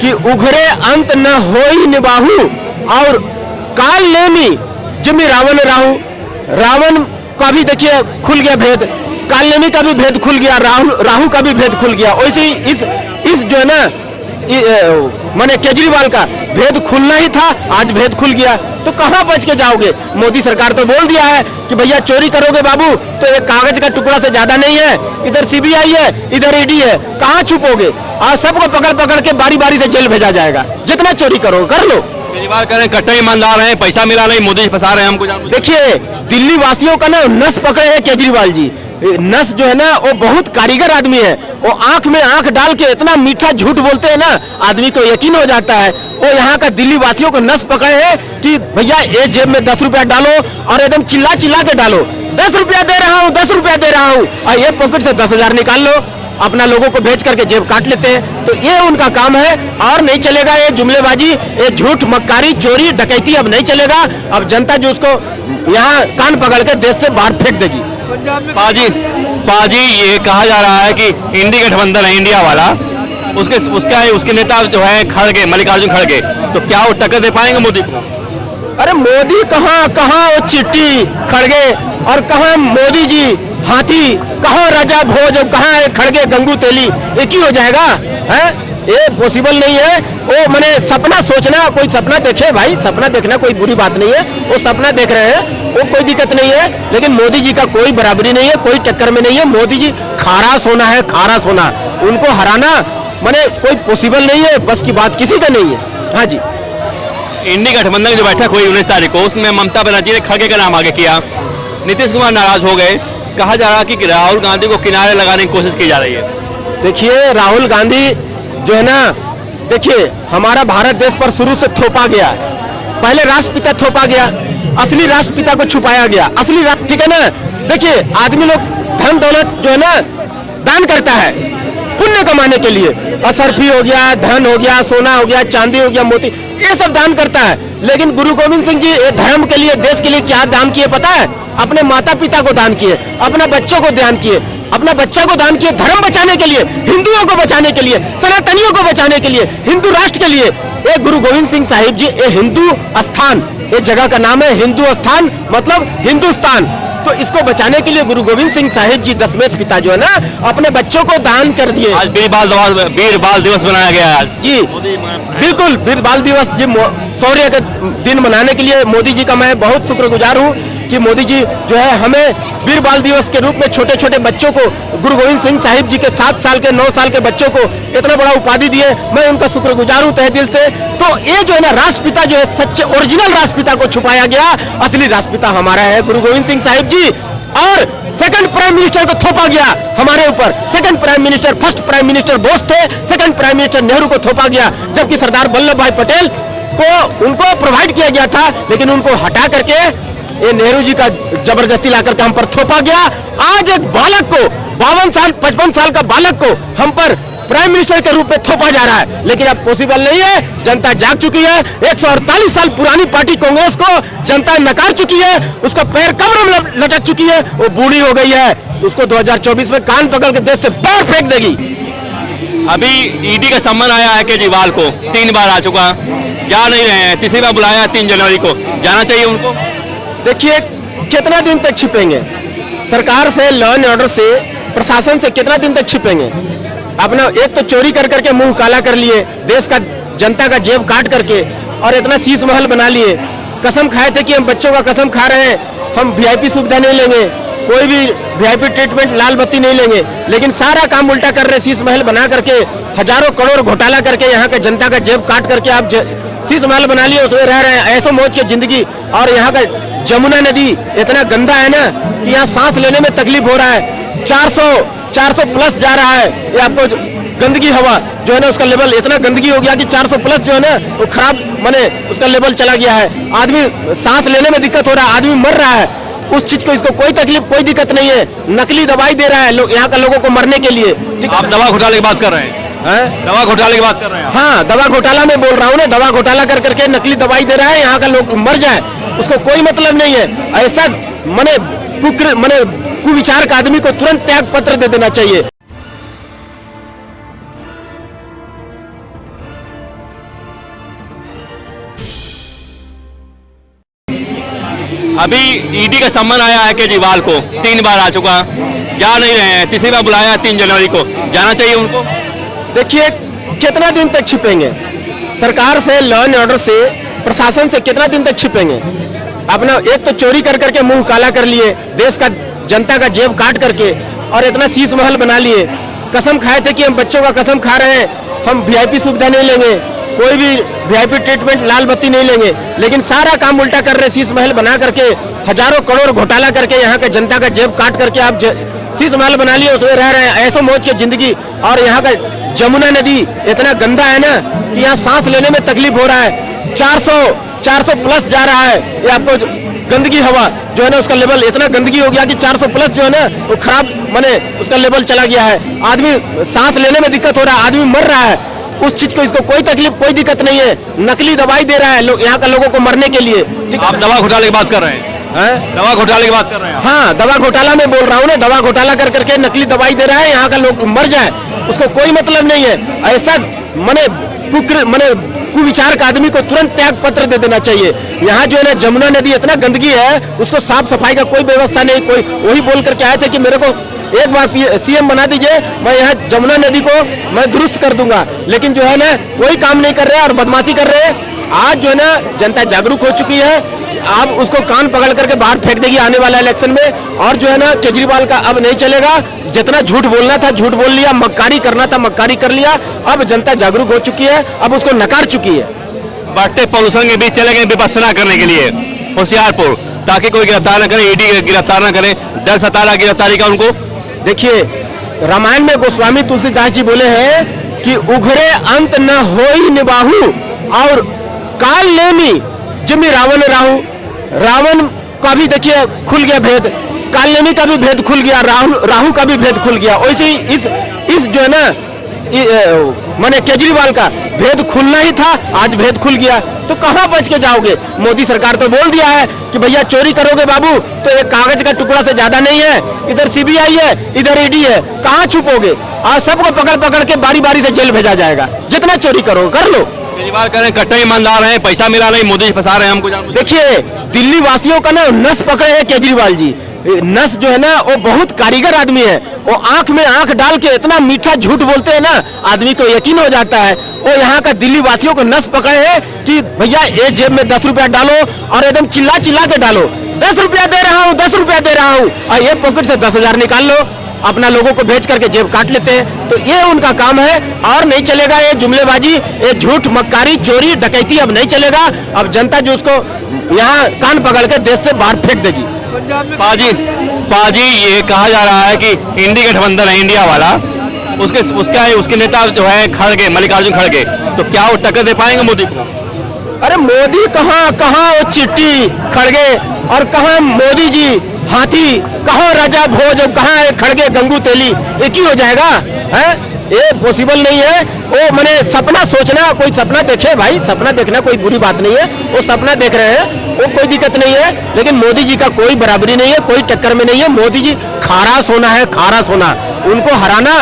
कि उघरे अंत न होई निबाहु और काल नेमी जिम्मी रावण राहु। रावण का भी देखिए खुल गया भेद, कालनेमी का भी भेद खुल गया, राहु का भी भेद खुल गया। वैसे ही इस जो है ना माने केजरीवाल का भेद खुलना ही था, आज भेद खुल गया। तो कहां बच के जाओगे? मोदी सरकार तो बोल दिया है कि भैया चोरी करोगे बाबू तो एक कागज का टुकड़ा से ज्यादा नहीं है, इधर सीबीआई है इधर ईडी है, कहां छुपोगे? आज सबको पकड़ पकड़ के बारी बारी से जेल भेजा जाएगा। जितना चोरी करो कर लो। केजरीवाल कह रहे हैं कट्टर ईमानदार हैं, पैसा मिला नहीं, मोदी फंसा रहे हैं हमको। देखिए दिल्ली वासियों का ना नस पकड़े हैं केजरीवाल जी। नस जो है ना वो बहुत कारीगर आदमी है। वो आंख में आंख डाल के इतना मीठा झूठ बोलते हैं ना, आदमी को यकीन हो जाता है। वो यहाँ का दिल्ली वासियों को नस पकड़े हैं कि भैया ये जेब में 10 रुपया डालो और एकदम चिल्ला चिल्ला के डालो, 10 रुपया दे रहा हूँ 10 रुपया दे रहा हूँ, और ये पॉकेट से 10,000 निकाल लो, अपना लोगों को भेज करके जेब काट लेते हैं। तो ये उनका काम है और नहीं चलेगा। ये जुमलेबाजी, ये झूठ मक्कारी चोरी डकैती अब नहीं चलेगा। अब जनता जो उसको यहाँ कान पकड़ के देश से बाहर फेंक देगी। पाजी ये कहा जा रहा है कि इंडी गठबंधन है इंडिया वाला, उसके नेता जो है खड़गे, मल्लिकार्जुन खड़गे, तो क्या वो टक्कर दे पाएंगे मोदी को? अरे मोदी कहाँ वो चिट्टी खड़गे और कहाँ मोदी जी हाथी, कहाँ राजा भोज, कहाँ खड़गे गंगू तेली, एक ही हो जाएगा है? ये पॉसिबल नहीं है। वो मैंने सपना सोचना, कोई सपना देखे भाई, सपना देखना कोई बुरी बात नहीं है, वो सपना देख रहे हैं वो कोई दिक्कत नहीं है, लेकिन मोदी जी का कोई बराबरी नहीं है, कोई टक्कर में नहीं है। मोदी जी खारा सोना है, खारा सोना, उनको हराना माने कोई पॉसिबल नहीं है, बस की बात किसी का नहीं है। हाँ जी, इंडी गठबंधन की जो बैठक हुई 19 तारीख को, उसमें ममता बनर्जी ने खड़गे का नाम आगे किया, नीतीश कुमार नाराज हो गए, कहा जा रहा कि राहुल गांधी को किनारे लगाने की कोशिश की जा रही है। देखिए राहुल गांधी जो है ना, देखिए हमारा भारत देश पर शुरू से थोपा गया है। पहले राष्ट्रपिता थोपा गया, असली राष्ट्रपिता को छुपाया गया, असली ठीक है ना। देखिए आदमी लोग धन दौलत जो है ना दान करता है पुण्य कमाने के लिए, असरफी हो गया, धन हो गया, सोना हो गया, चांदी हो गया, मोती, ये सब दान करता है। लेकिन गुरु गोविंद सिंह जी धर्म के लिए, देश के लिए क्या दान किए पता है? अपने माता पिता को दान किए, अपने बच्चों को दान किए, अपना बच्चा को दान किए, धर्म बचाने के लिए, हिंदुओं को बचाने के लिए, सनातनियों को बचाने के लिए, हिंदू राष्ट्र के लिए। ये गुरु गोविंद सिंह साहिब जी, ये हिंदू स्थान, ये जगह का नाम है हिंदू स्थान, मतलब हिंदुस्तान। तो इसको बचाने के लिए गुरु गोविंद सिंह साहिब जी दशमेश पिता जो है ना, अपने बच्चों को दान कर दिए। आज वीर बाल दिवस मनाया गया है आज। जी बिल्कुल, वीर बाल दिवस जी शौर्य के दिन मनाने के लिए मोदी जी का मैं बहुत शुक्रगुजार हूँ कि मोदी जी जो है हमें वीर बाल दिवस के रूप में छोटे छोटे बच्चों को, गुरु गोविंद सिंह साहिब जी के 7 साल के 9 साल के बच्चों को इतना बड़ा उपाधि दिए। मैं उनका शुक्रगुजार हूँ तहे दिल से। तो ये जो है ना राष्ट्रपिता जो है, सच्चे ओरिजिनल राष्ट्रपिता को छुपाया गया, असली राष्ट्रपिता हमारा है गुरु गोविंद सिंह साहिब जी। और सेकंड प्राइम मिनिस्टर को थोपा गया हमारे ऊपर। Second prime minister, first prime minister Bose थे, सेकंड प्राइम मिनिस्टर नेहरू को थोपा गया, जबकि सरदार वल्लभ भाई पटेल को उनको प्रोवाइड किया गया था, लेकिन उनको हटा करके ये नेहरू जी का जबरदस्ती लाकर के हम पर थोपा गया। आज एक बालक को, 52 साल 55 साल का बालक को हम पर प्राइम मिनिस्टर के रूप में थोपा जा रहा है, लेकिन अब पॉसिबल नहीं है। जनता जाग चुकी है। 148 साल पुरानी पार्टी कांग्रेस को जनता नकार चुकी है, उसका पैर कब्र में लटक चुकी है, वो बूढ़ी हो गई है, उसको 2024 में कान पकड़ के देश से बाहर फेंक देगी। अभी ईडी का सम्मन आया है केजरीवाल को, 3 बार आ चुका, जा नहीं रहे हैं, तीसरी बार बुलाया 3 जनवरी को, जाना चाहिए उनको। देखिए कितना दिन तक छिपेंगे, सरकार से, लॉ एंड ऑर्डर से, प्रशासन से कितना दिन तक छिपेंगे? अपना एक तो चोरी कर करके मुंह काला कर लिए, देश का जनता का जेब काट करके, और इतना शीश महल बना लिए। कसम खाए थे कि हम बच्चों का कसम खा रहे हैं, हम वीआईपी सुविधा नहीं लेंगे, कोई भी वीआईपी ट्रीटमेंट, लाल बत्ती नहीं लेंगे, लेकिन सारा काम उल्टा कर रहे। शीश महल बना करके हजारों करोड़ घोटाला करके यहाँ के जनता का जेब काट करके आप शीश महल बना लिए, उसमें रह रहे हैं ऐसो मौज की जिंदगी। और यहाँ का जमुना नदी इतना गंदा है ना कि यहाँ सांस लेने में तकलीफ हो रहा है। 400 प्लस जा रहा है। ये आपको गंदगी हवा जो है ना, उसका लेवल इतना गंदगी हो गया कि 400 प्लस जो है ना वो खराब माने उसका लेवल चला गया है। आदमी सांस लेने में दिक्कत हो रहा है, आदमी मर रहा है। उस चीज को, इसको कोई तकलीफ, कोई दिक्कत नहीं है। नकली दवाई दे रहा है यहाँ का लोगों को मरने के लिए। आप दवा घोटाले की बात कर रहे हैं? दवा घोटाले की बात कर रहे हैं? हाँ, दवा घोटाला में बोल रहा हूँ ना, दवा घोटाला कर करके नकली दवाई दे रहा है, यहाँ का लोग मर जाए उसको कोई मतलब नहीं है। ऐसा मने कुविचार का आदमी को तुरंत त्याग पत्र दे देना चाहिए। अभी ईडी का सम्मन आया है केजरीवाल को, 3 बार आ चुका, जा नहीं रहे हैं, तीसरी बार बुलाया 3 जनवरी को, जाना चाहिए उनको। देखिए कितना दिन तक छिपेंगे, सरकार से, लॉ एंड ऑर्डर से, प्रशासन से कितना दिन तक छिपेंगे। अपना एक तो चोरी कर करके मुंह काला कर लिए, देश का जनता का जेब काट करके, और इतना शीश महल बना लिए। कसम खाए थे कि हम बच्चों का कसम खा रहे हैं, हम वीआईपी सुविधा नहीं लेंगे, कोई भी वीआईपी ट्रीटमेंट, लाल बत्ती नहीं लेंगे, लेकिन सारा काम उल्टा कर रहे, शीश महल बना करके, हजारों करोड़ घोटाला करके, यहाँ के जनता का जेब काट करके आप शीश महल बना लिए, उसमें रह रहे हैं ऐसो मौज की जिंदगी। और यहाँ का जमुना नदी इतना गंदा है ना कि यहाँ सांस लेने में तकलीफ हो रहा है। 400 प्लस जा रहा है, ये आपको गंदगी हवा जो है ना, उसका लेवल इतना गंदगी हो गया कि 400 प्लस जो है ना वो खराब, माने उसका लेवल चला गया है। आदमी सांस लेने में दिक्कत हो रहा है, आदमी मर रहा है, उस चीज को, इसको कोई तकलीफ, कोई दिक्कत नहीं है। नकली दवाई दे रहा है यहाँ का लोगों को मरने के लिए। आप दवा घोटाले की बात कर रहे हैं? दवा घोटाले की बात कर रहे हैं? हाँ, दवा घोटाला में बोल रहा हूँ ना, दवा घोटाला कर करके नकली दवाई दे रहा है, यहाँ का लोग मर जाए, उसको कोई मतलब नहीं है। ऐसा मने कुविचार का आदमी को तुरंत त्याग पत्र दे देना चाहिए। यहाँ जो है ना जमुना नदी इतना गंदगी है, उसको साफ सफाई का कोई व्यवस्था नहीं। कोई वही बोल करके आए थे कि मेरे को एक बार सीएम बना दीजिए, मैं यहाँ जमुना नदी को मैं दुरुस्त कर दूंगा, लेकिन जो है ना कोई काम नहीं कर रहे हैं और बदमाशी कर रहे हैं। आज जो है ना जनता जागरूक हो चुकी है, अब उसको कान पकड़ करके बाहर फेंक देगी आने वाला इलेक्शन में। और जो है ना केजरीवाल का अब नहीं चलेगा, जितना झूठ बोलना था झूठ बोल लिया, मक्कारी करना था मक्कारी कर लिया। अब जनता जागरूक हो चुकी है, अब उसको नकार चुकी है। बढ़ते प्रदूषण के बीच चले गए विपස්සना करने के लिए होशियारपुर, ताकि कोई गिरफ्तार न करे, ईडी गिरफ्तार न करे, डर सता रहा गिरफ्तारी का उनको। देखिए रामायण में गोस्वामी तुलसीदास जी बोले हैं कि उघरे अंत न होई निबाहु, और काल लेनी जिम्मी रावण राहु। रावण का भी देखिए खुल गया भेद, कालनेमी का भी भेद खुल गया, राहु का भी भेद खुल गया। वैसे ही इस जो है ना माने केजरीवाल का भेद खुलना ही था, आज भेद खुल गया, तो कहां बच के जाओगे। मोदी सरकार तो बोल दिया है कि भैया चोरी करोगे बाबू तो एक कागज का टुकड़ा से ज्यादा नहीं है, इधर सीबीआई है, इधर ईडी है, कहां छुपोगे। आज सबको पकड़ पकड़ के बारी बारी से जेल भेजा जाएगा, जितना चोरी करो कर लो। केजरीवाल कह रहे हैं कट्टर ईमानदार हैं, पैसा मिला नहीं, मोदी फंसा रहे हैं हमको। देखिए दिल्ली वासियों का ना नस पकड़े हैं केजरीवाल जी। नस जो है ना वो बहुत कारीगर आदमी है, वो आंख में आंख डाल के इतना मीठा झूठ बोलते हैं ना, आदमी को यकीन हो जाता है। वो यहाँ का दिल्ली वासियों को नस पकड़े हैं कि भैया ये जेब में 10 रुपया डालो, और एकदम चिल्ला चिल्ला के डालो, 10 रुपया दे रहा हूँ, 10 रुपया दे रहा हूँ, और ये पॉकेट से 10,000 निकाल लो, अपना लोगों को भेज करके जेब काट लेते हैं। तो ये उनका काम है, और नहीं चलेगा ये जुमलेबाजी, ये झूठ मक्कारी चोरी डकैती अब नहीं चलेगा। अब जनता जो उसको यहाँ कान पकड़ के देश से बाहर फेंक देगी। पाजी ये कहा जा रहा है कि इंडी गठबंधन है इंडिया वाला, उसके नेता जो है खड़गे, मल्लिकार्जुन खड़गे, तो क्या वो टक्कर दे पाएंगे मोदी को? अरे मोदी कहाँ वो चिट्टी खड़गे, और कहाँ मोदी जी हाथी, कहाँ राजा भोज, कहाँ है खड़गे गंगू तेली, एक ही हो जाएगा है? ये पॉसिबल नहीं है। वो मैंने सपना सोचना, कोई सपना देखे भाई, सपना देखना कोई बुरी बात नहीं है, वो सपना देख रहे हैं, वो कोई दिक्कत नहीं है, लेकिन मोदी जी का कोई बराबरी नहीं है, कोई टक्कर में नहीं है। मोदी जी खारा सोना है, खारा सोना, उनको हराना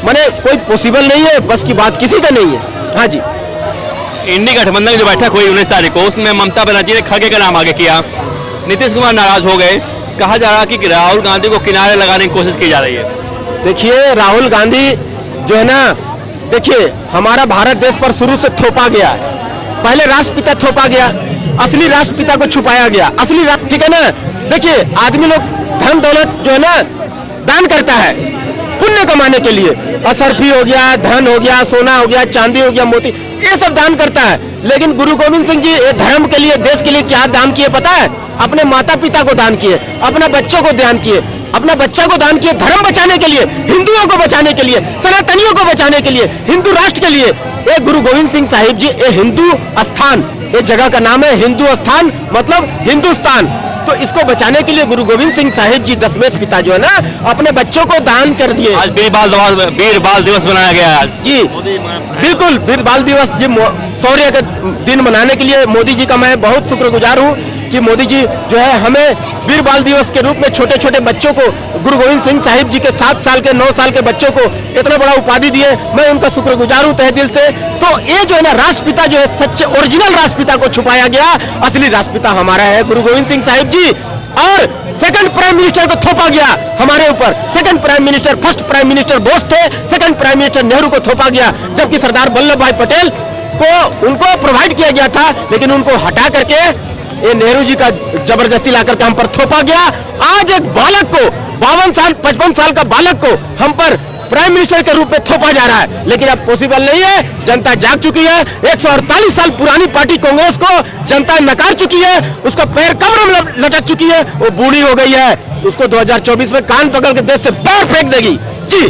माने कोई पॉसिबल नहीं है, बस की बात किसी का नहीं है। हाँ जी, इंडी गठबंधन की जो बैठक हुई 19 तारीख को, उसमें ममता बनर्जी ने खड़गे का नाम आगे किया, नीतीश कुमार नाराज हो गए, कहा जा रहा कि राहुल गांधी को किनारे लगाने की कोशिश की जा रही है। देखिए राहुल गांधी जो है ना, देखिए हमारा भारत देश पर शुरू से थोपा गया है, पहले राष्ट्रपिता थोपा गया, असली राष्ट्रपिता को छुपाया गया, असली ठीक है ना। देखिए आदमी लोग धन दौलत जो है ना दान करता है पुण्य कमाने के लिए, असरफी हो गया, धन हो गया, सोना हो गया, चांदी हो गया, मोती, ये सब दान करता है। लेकिन गुरु गोविंद सिंह जी धर्म के लिए, देश के लिए क्या दान किए पता है? अपने माता पिता को दान किए, अपना बच्चों को दान किए, अपना बच्चा को दान किए, धर्म बचाने के लिए, हिंदुओं को बचाने के लिए, सनातनियों को बचाने के लिए, हिंदू राष्ट्र के लिए। ये गुरु गोविंद सिंह साहिब जी, ये हिंदू स्थान, ये जगह का नाम है हिंदू स्थान, मतलब हिंदुस्तान। तो इसको बचाने के लिए गुरु गोविंद सिंह साहिब जी दशमेश पिता जो है ना, अपने बच्चों को दान कर दिए। आज वीर बाल दिवस मनाया गया है जी, बिल्कुल वीर बाल दिवस जी, शौर्य का दिन मनाने के लिए मोदी जी का मैं बहुत शुक्रगुजार हूँ कि मोदी जी जो है हमें वीर बाल दिवस के रूप में छोटे छोटे बच्चों को, गुरु गोविंद सिंह साहिब जी के 7 साल के 9 साल के बच्चों को इतना बड़ा उपाधि दिए। मैं उनका शुक्रगुजार हूं तहे दिल से। तो ये जो है ना राष्ट्रपिता जो है सच्चे ओरिजिनल राष्ट्रपिता को छुपाया गया, असली राष्ट्रपिता हमारा है गुरु गोविंद सिंह साहिब जी। और सेकंड प्राइम मिनिस्टर को थोपा गया हमारे ऊपर। Second prime minister, first prime minister Bose थे, सेकंड प्राइम मिनिस्टर नेहरू को थोपा गया, जबकि सरदार वल्लभ भाई पटेल को उनको प्रोवाइड किया गया था, लेकिन उनको हटा करके ये नेहरू जी का जबरदस्ती लाकर के हम पर थोपा गया। आज एक बालक को 52 साल 55 साल का बालक को हम पर प्राइम मिनिस्टर के रूप में थोपा जा रहा है, लेकिन अब पॉसिबल नहीं है। जनता जाग चुकी है। 148 साल पुरानी पार्टी कांग्रेस को जनता नकार चुकी है, उसका पैर कब्र में लटक चुकी है, वो बूढ़ी हो गई है। उसको 2024 में कान पकड़ के देश से बाहर फेंक देगी जी।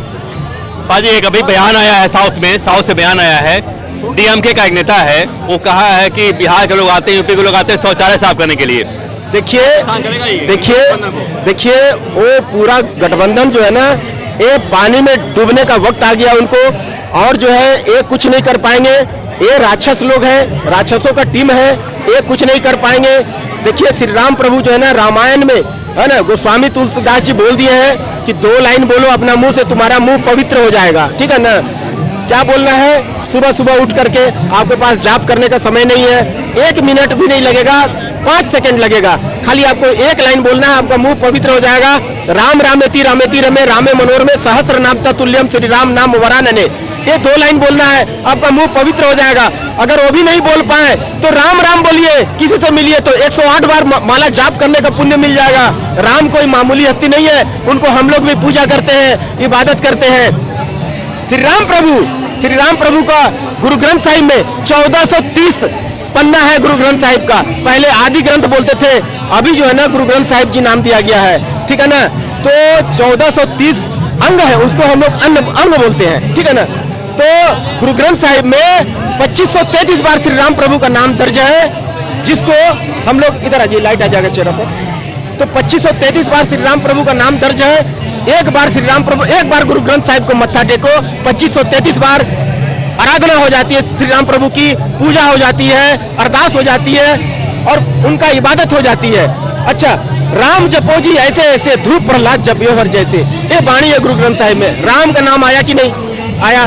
पाजी, एक अभी बयान आया है साउथ से बयान आया है, डीएमके का एक नेता है, वो कहा है कि बिहार के लोग आते हैं, यूपी के लोग आते हैं शौचालय साफ करने के लिए। देखिए वो पूरा गठबंधन जो है ना, ये पानी में डूबने का वक्त आ गया उनको, और जो है ये कुछ नहीं कर पाएंगे। ये राक्षस लोग हैं, राक्षसों का टीम है, ये कुछ नहीं कर पाएंगे। देखिए श्री राम प्रभु जो है ना रामायण में है ना, गोस्वामी तुलसीदास जी बोल दिए हैं कि 2 लाइन बोलो अपना मुंह से, तुम्हारा मुंह पवित्र हो जाएगा। ठीक है ना? क्या बोलना है? सुबह सुबह उठ करके आपके पास जाप करने का समय नहीं है, 1 मिनट भी नहीं लगेगा, 5 सेकंड लगेगा, खाली आपको 1 लाइन बोलना है, आपका मुंह पवित्र हो जाएगा। राम रामेति रामेति रमे रामे मनोरमे सहस्र नाम तुल्यम श्री राम नाम वरानने, ये 2 लाइन बोलना है, आपका मुंह पवित्र हो जाएगा। अगर वो भी नहीं बोल पाए तो राम राम बोलिए, किसी से मिलिए तो 108 बार माला जाप करने का पुण्य मिल जाएगा। राम कोई मामूली हस्ती नहीं है, उनको हम लोग भी पूजा करते हैं, इबादत करते हैं। श्री राम प्रभु का गुरु ग्रंथ साहिब में 1430 पन्ना है गुरु ग्रंथ साहिब का। पहले आदि ग्रंथ बोलते थे, अभी जो है ना गुरु ग्रंथ साहिब जी नाम दिया गया है। ठीक है ना? तो 1430 अंग है, उसको हम लोग अंग बोलते हैं। ठीक है ना? तो गुरु ग्रंथ साहिब में 2533 बार श्री राम प्रभु का नाम दर्ज है, जिसको हम लोग, इधर आ जाइए, लाइट आ जाएगा चेहरे पर। तो 2533 बार श्री राम प्रभु का नाम दर्ज है। एक बार गुरु ग्रंथ साहिब को मत्था टेको, 2533 बार आराधना हो जाती है, श्री राम प्रभु की पूजा हो जाती है, अरदास हो जाती है और उनका इबादत हो जाती है। अच्छा, राम जपो जी ऐसे ऐसे, ध्रुव प्रहलाद जपियो हर जैसे, ये वाणी है गुरु ग्रंथ साहिब में। राम का नाम आया कि नहीं आया?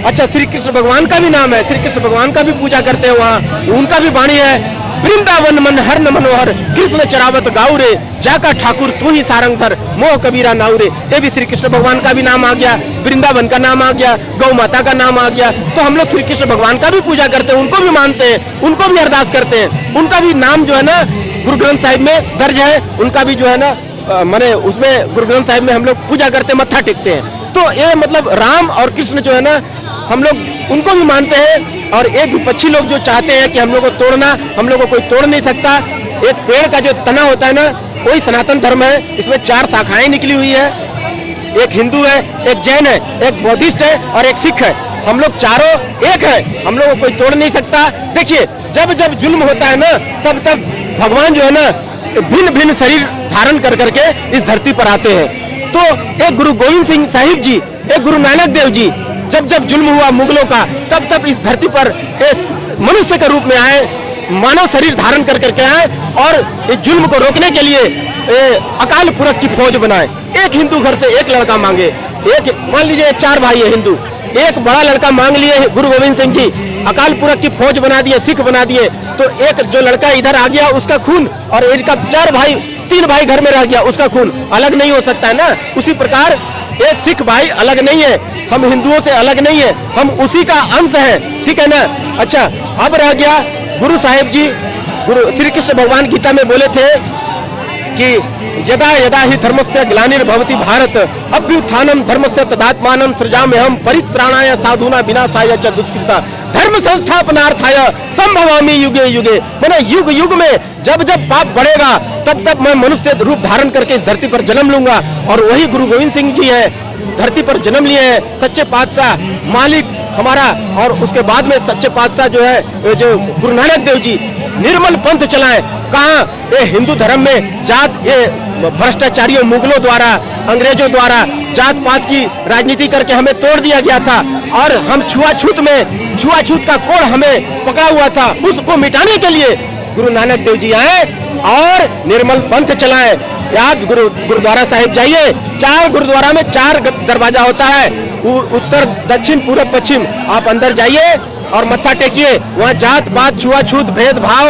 अच्छा, श्री कृष्ण भगवान का भी नाम है, श्री कृष्ण भगवान का भी पूजा करते हैं वहाँ, उनका भी वाणी है। वृंदावन मन हर न मनोहर कृष्ण चरावत गाऊ रे, जाका ठाकुर तू ही सारंगधर मोह कबीरा नाऊ रे, ये भी श्री कृष्ण भगवान का भी नाम आ गया, वृंदावन का नाम आ गया, गौ माता का नाम आ गया। तो हम लोग श्री कृष्ण भगवान का भी पूजा करते हैं, उनको भी मानते हैं, उनको भी अरदास करते हैं, उनका भी नाम जो है ना गुरु ग्रंथ साहिब में दर्ज है, उनका भी जो है ना माने उसमें गुरु ग्रंथ साहिब में हम लोग पूजा करते हैं, मत्था टेकते हैं। तो ये मतलब राम और कृष्ण जो है ना हम लोग उनको भी मानते हैं। और एक विपक्षी लोग जो चाहते हैं कि हम लोग को तोड़ना, हम लोग को कोई तोड़ नहीं सकता। एक पेड़ का जो तना होता है ना, वही सनातन धर्म है, इसमें 4 शाखाएं निकली हुई है, एक हिंदू है, एक जैन है, एक बौद्धिस्ट है और एक सिख है। हम लोग चारों एक है, हम लोग को कोई तोड़ नहीं सकता। देखिए, जब जब जुल्म होता है ना, तब तब भगवान जो है ना भिन्न भिन्न शरीर धारण कर करके इस धरती पर आते हैं। तो एक गुरु गोविंद सिंह साहिब जी, एक गुरु नानक देव जी, जब जब जुल्म हुआ मुगलों का, तब तब इस धरती पर इस मनुष्य के रूप में आए, मानव शरीर धारण कर करके आए और इस जुल्म को रोकने के लिए अकाल पुरख की फौज बनाए। एक हिंदू घर से एक लड़का मांगे, एक मान लीजिए 4 भाई है हिंदू, एक बड़ा लड़का मांग लिए गुरु गोविंद सिंह जी, अकाल पुरख की फौज बना दिए, सिख बना दिए। तो एक जो लड़का इधर आ गया उसका खून, और इनका 3 भाई घर में रह गया, उसका खून अलग नहीं हो सकता है ना। उसी प्रकार ये सिख भाई अलग नहीं है, हम हिंदुओं से अलग नहीं है, हम उसी का अंश है। ठीक है ना? अच्छा, अब रह गया गुरु साहिब जी, गुरु श्री कृष्ण भगवान गीता में बोले थे कि यदा यदा ही धर्मस्य ग्लानिर्भवति भारत अभ्युत्थानम धर्मस्य तदात्मानं सृजाम्यहं परित्राणाय साधूना विनाशाय च दुष्कृता धर्म संस्थापनार्थाय संभवामि युगे युगे। मैंने युग युग में जब जब पाप बढ़ेगा तब तब मैं मनुष्य रूप धारण करके इस धरती पर जन्म लूंगा। और वही गुरु गोविंद सिंह जी है, धरती पर जन्म लिए हैं, सच्चे पातशाह मालिक हमारा। और उसके बाद में सच्चे पातशाह जो है, जो गुरु नानक देव जी निर्मल पंथ चलाए। कहाँ ये हिंदू धर्म में जात, ये भ्रष्टाचारियों मुगलों द्वारा, अंग्रेजों द्वारा जात पात की राजनीति करके हमें तोड़ दिया गया था, और हम छुआछूत का कोड़ हमें पकड़ा हुआ था, उसको मिटाने के लिए गुरु नानक देव जी आए और निर्मल पंथ चलाएं। आप गुरुद्वारा साहिब जाइए, 4 गुरुद्वारा में 4 दरवाजा होता है, उत्तर दक्षिण पूर्व पश्चिम। आप अंदर जाइए और मत्था टेकिए। वहाँ जात पात छुआछूत भेदभाव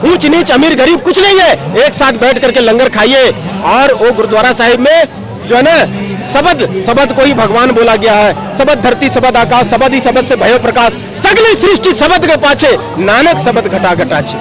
ऊंच नीच अमीर गरीब कुछ नहीं है। एक साथ बैठ करके लंगर खाइए। और वो गुरुद्वारा साहिब में जो है ना शबद को ही भगवान बोला गया है। शबद धरती शबद आकाश, शबद ही शबद से भयो प्रकाश, सगली सृष्टि शबद के पाछे, नानक शबद घटा घटा छे।